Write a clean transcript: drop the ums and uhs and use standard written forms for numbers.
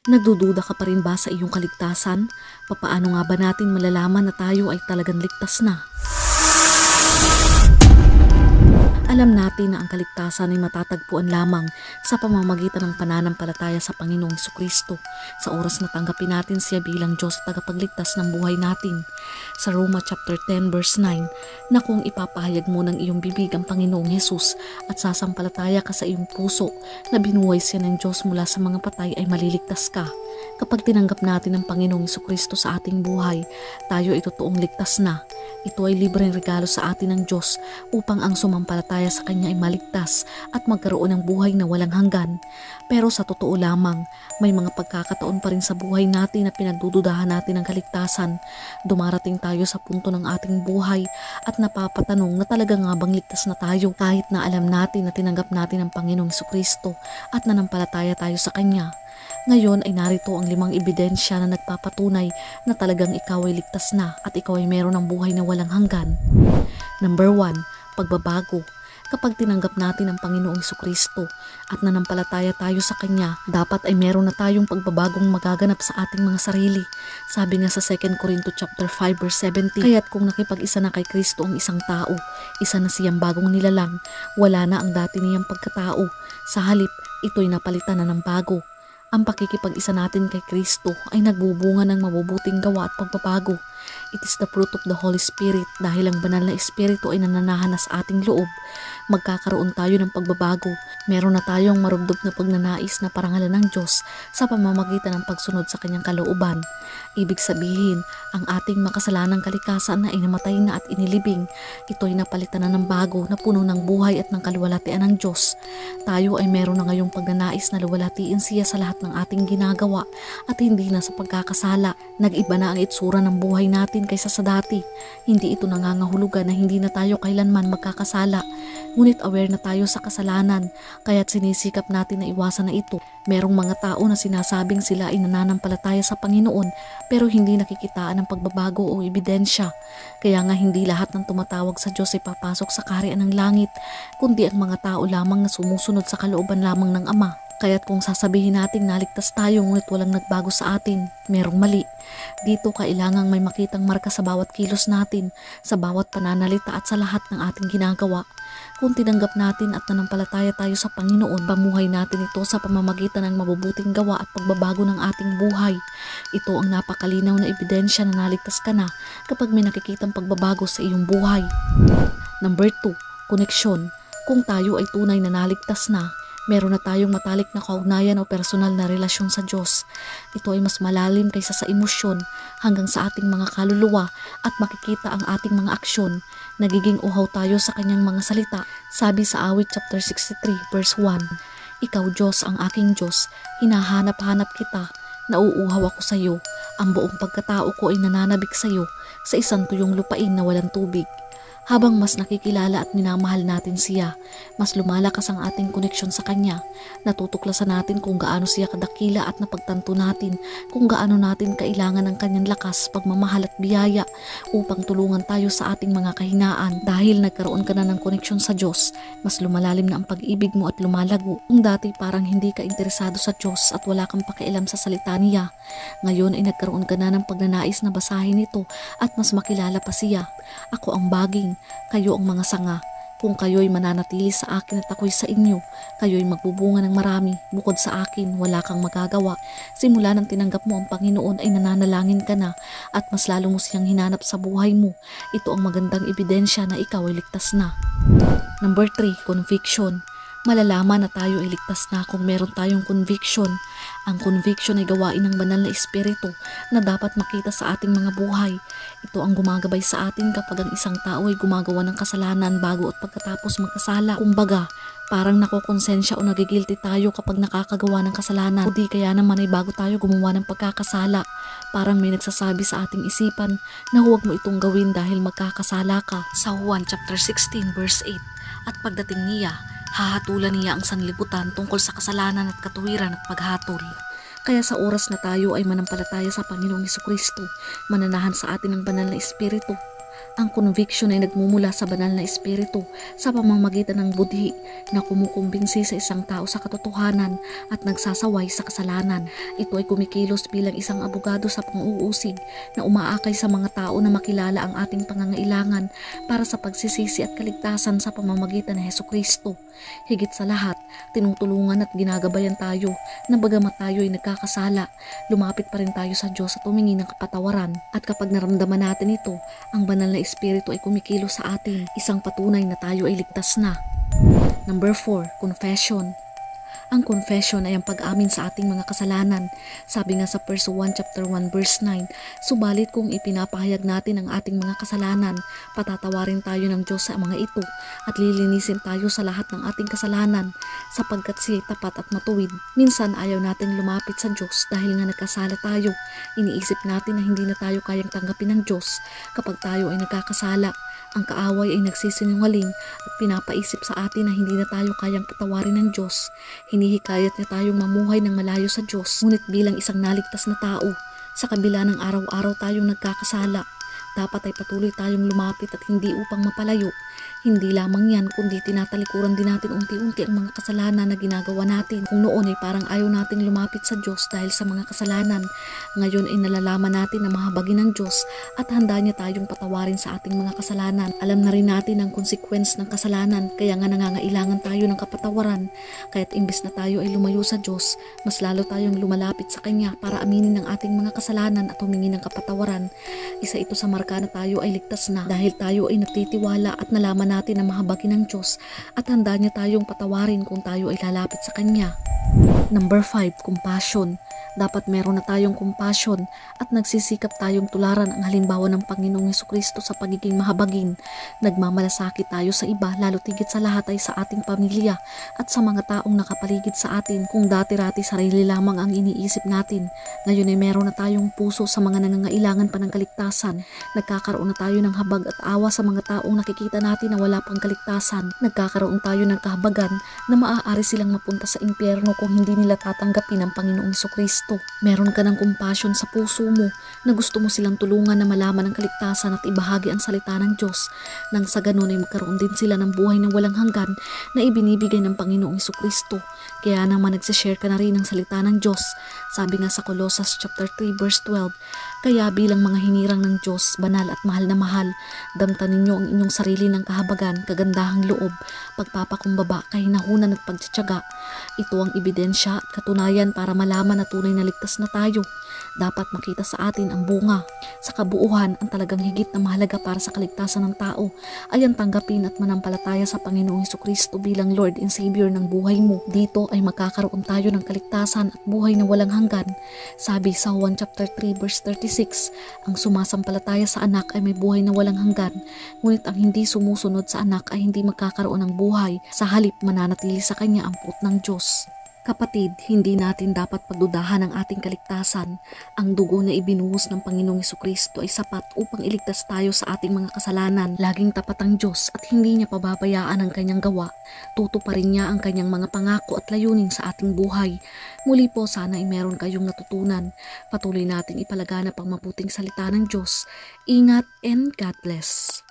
Nagdududa ka pa rin ba sa iyong kaligtasan? Papaano nga ba natin malalaman na tayo ay talagang ligtas na? Alam natin na ang kaligtasan ay matatagpuan lamang sa pamamagitan ng pananampalataya sa Panginoong Jesucristo sa oras na tanggapin natin siya bilang Diyos at tagapagligtas ng buhay natin. Sa Roma chapter 10 verse 9 na kung ipapahayag mo ng iyong bibig ang Panginoong Jesus at sasampalataya ka sa iyong puso na binuhay siya ng Diyos mula sa mga patay ay maliligtas ka. Kapag tinanggap natin ang Panginoong Jesucristo sa ating buhay, tayo ay totoong ligtas na. Ito ay libreng regalo sa atin ng Diyos upang ang sumampalataya sa Kanya ay maligtas at magkaroon ng buhay na walang hanggan. Pero sa totoo lamang, may mga pagkakataon pa rin sa buhay natin na pinagdududahan natin ang kaligtasan. Dumarating tayo sa punto ng ating buhay at napapatanong na talaga nga bang ligtas na tayo kahit na alam natin na tinanggap natin ang Panginoong Jesucristo at nanampalataya tayo sa Kanya. Ngayon ay narito ang 5 ebidensya na nagpapatunay na talagang ikaw ay ligtas na at ikaw ay meron ng buhay na walang hanggan. Number 1, pagbabago. Kapag tinanggap natin ang Panginoong Jesucristo at nanampalataya tayo sa Kanya, dapat ay meron na tayong pagbabagong magaganap sa ating mga sarili. Sabi nga sa 2 Corinto chapter 5 verse 17, kaya't kung nakipag-isa na kay Kristo ang isang tao, isa na siyang bagong nilalang, wala na ang dati niyang pagkatao. Sa halip, ito'y napalitan na ng bago. Ang pakikipag-isa natin kay Kristo ay nagbubunga ng mabubuting gawa at pagbabago. It is the fruit of the Holy Spirit dahil ang banal na Espiritu ay nananahan na sa ating loob. Magkakaroon tayo ng pagbabago. Meron na tayong marubdob na pagnanais na parangalan ng Diyos sa pamamagitan ng pagsunod sa Kanyang kalooban. Ibig sabihin, ang ating makasalanang kalikasan na inamatay na at inilibing, ito ay napalitan na ng bago na puno ng buhay at ng kaluwalhatian ng Diyos. Tayo ay meron na ngayong pagnanais na luwalhatiin siya sa lahat ng ating ginagawa at hindi na sa pagkakasala. Nag-iba na ang itsura ng buhay natin kaysa sa dati. Hindi ito nangangahulugan na hindi na tayo kailanman magkakasala. Ngunit aware na tayo sa kasalanan, kaya't sinisikap natin na iwasan na ito. Merong mga tao na sinasabing sila ay nananampalataya sa Panginoon pero hindi nakikitaan ng pagbabago o ebidensya. Kaya nga hindi lahat ng tumatawag sa Diyos ay papasok sa kaharian ng langit, kundi ang mga tao lamang na sumusunod sa kalooban lamang ng Ama. Kaya't kung sasabihin natin naligtas tayo ngunit walang nagbago sa atin, merong mali. Dito kailangang may makitang marka sa bawat kilos natin, sa bawat pananalita at sa lahat ng ating ginagawa. Kung tinanggap natin at nanampalataya tayo sa Panginoon, pamuhay natin ito sa pamamagitan ng mabubuting gawa at pagbabago ng ating buhay. Ito ang napakalinaw na ebidensya na naligtas ka na kapag may nakikitang pagbabago sa iyong buhay. Number 2, koneksyon. Kung tayo ay tunay na naligtas na, meron na tayong matalik na kaugnayan o personal na relasyon sa Diyos. Ito ay mas malalim kaysa sa emosyon hanggang sa ating mga kaluluwa at makikita ang ating mga aksyon. Nagiging uhaw tayo sa Kanyang mga salita. Sabi sa Awit chapter 63 verse 1, Ikaw Diyos ang aking Diyos, hinahanap-hanap kita, nauuhaw ako sa iyo. Ang buong pagkatao ko ay nananabik sa iyo sa isang tuyong lupain na walang tubig. Habang mas nakikilala at minamahal natin siya, mas lumalakas ang ating koneksyon sa Kanya. Natutuklasan natin kung gaano siya kadakila at napagtanto natin kung gaano natin kailangan ng Kanyang lakas, pagmamahal at biyaya upang tulungan tayo sa ating mga kahinaan. Dahil nagkaroon ka na ng koneksyon sa Diyos, mas lumalalim na ang pag-ibig mo at lumalago. Kung dati parang hindi ka interesado sa Diyos at wala kang pakialam sa salita niya, ngayon ay nagkaroon ka na ng pagnanais na basahin ito at mas makilala pa siya. Ako ang baging, kayo ang mga sanga. Kung kayo'y mananatili sa akin at ako'y sa inyo, kayo'y magbubunga ng marami. Bukod sa akin, wala kang magagawa. Simula nang tinanggap mo ang Panginoon ay nananalangin ka na at mas lalo mo siyang hinanap sa buhay mo. Ito ang magandang ebidensya na ikaw ay ligtas na. Number 3, conviction. Malalaman na tayo ay ligtas na kung meron tayong conviction. Ang conviction ay gawain ng banal na Espiritu na dapat makita sa ating mga buhay. Ito ang gumagabay sa atin kapag ang isang tao ay gumagawa ng kasalanan bago at pagkatapos magkasala. Kumbaga, parang nakokonsensya o nagigilty tayo kapag nakakagawa ng kasalanan. O di kaya naman ay bago tayo gumawa ng pagkakasala, parang may nagsasabi sa ating isipan na huwag mo itong gawin dahil magkakasala ka. Sa Juan chapter 16 verse 8, at pagdating niya, hahatulan niya ang sanlibutan tungkol sa kasalanan at katuwiran at paghatol. Kaya sa oras na tayo ay manampalataya sa Panginoong Jesucristo, mananahan sa atin ang banal na Espiritu. Ang conviction ay nagmumula sa banal na espiritu sa pamamagitan ng budhi na kumukumbinsi sa isang tao sa katotohanan at nagsasaway sa kasalanan. Ito ay kumikilos bilang isang abogado sa pang-uusig na umaakay sa mga tao na makilala ang ating pangangailangan para sa pagsisisi at kaligtasan sa pamamagitan ng Hesukristo. Higit sa lahat, tinutulungan at ginagabayan tayo na bagamat tayo ay nagkakasala, lumapit pa rin tayo sa Diyos at humingi ng kapatawaran. At kapag naramdaman natin ito, ang banal na espiritu ay kumikilos sa atin, isang patunay na tayo ay ligtas na. Number 4, confession. Ang confession ay ang pag-amin sa ating mga kasalanan. Sabi nga sa 1 chapter 1 verse 9, subalit kung ipinapahayag natin ang ating mga kasalanan, patatawarin tayo ng Diyos sa mga ito at lilinisin tayo sa lahat ng ating kasalanan sapagkat siya ay tapat at matuwid. Minsan ayaw natin lumapit sa Diyos dahil nga nagkasala tayo. Iniisip natin na hindi na tayo kayang tanggapin ng Diyos kapag tayo ay nagkakasala. Ang kaaway ay nagsisinungaling at pinapaisip sa atin na hindi na tayo kayang patawarin ng Diyos. Hinihikayat niya tayong mamuhay ng malayo sa Diyos. Ngunit bilang isang naligtas na tao, sa kabila ng araw-araw tayong nagkakasala, dapat ay patuloy tayong lumapit at hindi upang mapalayo. Hindi lamang yan, kundi tinatalikuran din natin unti-unti ang mga kasalanan na ginagawa natin. Kung noon ay parang ayaw nating lumapit sa Diyos dahil sa mga kasalanan, ngayon ay nalalaman natin na mahabagin ng Diyos at handa niya tayong patawarin sa ating mga kasalanan. Alam na rin natin ang consequence ng kasalanan, kaya nga nangangailangan tayo ng kapatawaran. Kaya't imbes na tayo ay lumayo sa Diyos, mas lalo tayong lumalapit sa Kanya para aminin ang ating mga kasalanan at humingi ng kapatawaran. Isa ito sa marka na tayo ay ligtas na dahil tayo ay nagtitiwala at nalaman natin na mahabagin ng Diyos at handa niya tayong patawarin kung tayo ay lalapit sa Kanya. Number 5, compassion. Dapat meron na tayong compassion at nagsisikap tayong tularan ang halimbawa ng Panginoong Hesukristo sa pagiging mahabagin. Nagmamalasakit tayo sa iba, lalo tigit sa lahat ay sa ating pamilya at sa mga taong nakapaligid sa atin. Kung dati-rati sarili lamang ang iniisip natin, ngayon ay meron na tayong puso sa mga nangangailangan pa ng kaligtasan. Nagkakaroon na tayo ng habag at awa sa mga taong nakikita natin na wala pang kaligtasan. Nagkakaroon tayo ng kahabagan na maaari silang mapunta sa impyerno kung hindi nila tatanggapin ang Panginoong Hesukristo. Meron ka ng compassion sa puso mo na gusto mo silang tulungan na malaman ang kaligtasan at ibahagi ang salita ng Diyos. Nang sa ganun ay magkaroon din sila ng buhay na walang hanggan na ibinibigay ng Panginoong Hesukristo. Kaya naman nagsishare ka na rin ng salita ng Diyos. Sabi nga sa Colossus chapter 3 verse 12, kaya bilang mga hinirang ng Diyos, banal at mahal na mahal, damtan ninyo ang inyong sarili ng kahabagan, kagandahang loob, pagpapakumbaba, kahinahunan at pagtsatsaga. Ito ang ebidensya at katunayan para malaman na tunay na ligtas na tayo. Dapat makita sa atin ang bunga. Sa kabuuhan, ang talagang higit na mahalaga para sa kaligtasan ng tao ay ang tanggapin at manampalataya sa Panginoong Hesukristo bilang Lord and Savior ng buhay mo. Dito ay magkakaroon tayo ng kaligtasan at buhay na walang hanggan. Sabi sa 1 chapter 3 verse 36, ang sumasampalataya sa anak ay may buhay na walang hanggan, ngunit ang hindi sumusunod sa anak ay hindi magkakaroon ng buhay, sa halip mananatili sa kanya ang puot ng Diyos. Kapatid, hindi natin dapat pagdudahan ang ating kaligtasan. Ang dugo na ibinuhos ng Panginoong Hesukristo ay sapat upang iligtas tayo sa ating mga kasalanan. Laging tapat ang Diyos at hindi niya pababayaan ang kanyang gawa. Tutuparin niya ang kanyang mga pangako at layunin sa ating buhay. Muli po, sana ay meron kayong natutunan. Patuloy nating ipalaganap ang mabuting salita ng Diyos. Ingat and God bless.